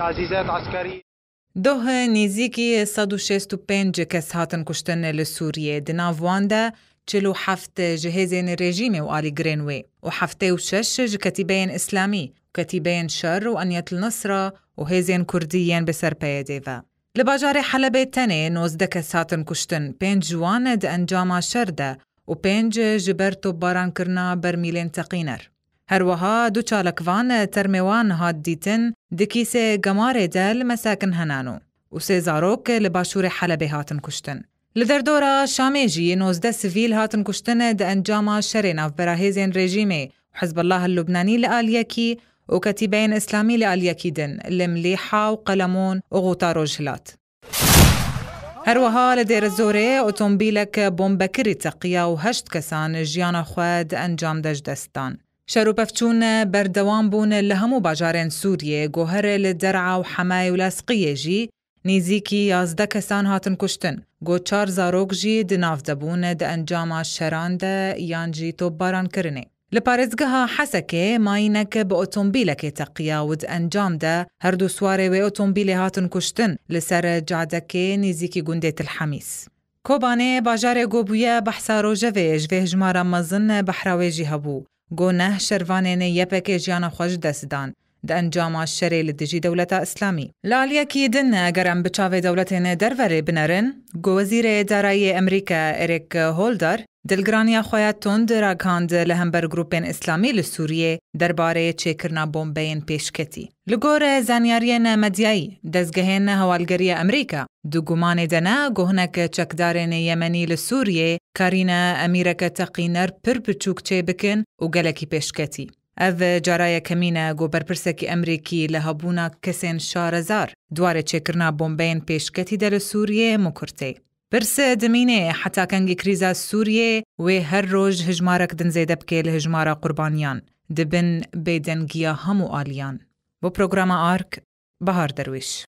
تعزيزات عسكرية. دوه نيزيكي 165 کس هاتن کشتن لسوریه دناف واندا 47 جهازين الرجيمي وآلي جرينوي و6 كتيبين إسلامي وكتيبين شر وأنية النصرة وهيزين كرديين بسربايا ديفا. لباجاري حلبة تاني 19 کس هاتن کشتن 5 جوان د انجام شرده و5 جبرتو باران کرنا برميلين تقينر. هروها دو چالکوان ترميوان هاد ديتن دكيسي گمار دل مساكن هنانو وسي زاروك لباشور حلبة هاتن كشتن. لدردورا شاميجي 19 سيفيل هاتن كشتن د انجام شرنا في براهيزين ريجيمي وحزب الله اللبناني لآليكي وكتيبين إسلامي لآليكي دن المليحة وقلمون وغوطارو جهلات. هروها لدير الزوري اوتومبيلك بومبكري تقيا وهشت كسان جيانا خواد انجام دجدستان. شروبفتشون بردوان بون لهمو باجارين سوريا جوهر للدرعة وحماي ولاصقية جي نيزيكي 11 كسان هاتن كشتن جو 4 زاروك جي دناف دبون د انجام شران دا يانجي توباران كرني لبارزگها حسكي ماينك بأوتومبيلك تقيا ود انجام دا هردو سواري و اوتومبيلي هاتن كشتن لسر جعدكي نيزيكي گندة الحميس. كوباني باجاري گوبويا بحسارو جوه جمارا مزن بحراويجي هبو گو نه شروانین یپک جیانا خوش دستدان د انجام الشری لدجی دولت اسلامی. لالیا کی دن اگرم بچاوه دولتین دروری بنرن گو وزیر دارایی امریکا اریک هولدر دلگرانیا خویت تند راگاند لهمبر گروپین اسلامی لسوریه درباره چکرنا بومبین پیشکتی. لگور زانیارین مدیایی دزگهین هوالگری امریکا دو گمان دنا گوهنک چکدارین یمنی لسوریه کارینا امیرک تقینر پر بچوک چه بکن و گلکی پیشکتی. او جارای کمینه گو برپرسکی امریکی لهبونا کسین شارزار دواره چکرنا بومبین پیشکتی در سوریه مکرته. برس دمینه حتی کنگی کریزا سوریه و هر روز هجمارک دن زیده بکه لهجمارا قربانیان دبن بیدنگیا همو آلیان. با پروگرام آرک بهار درویش.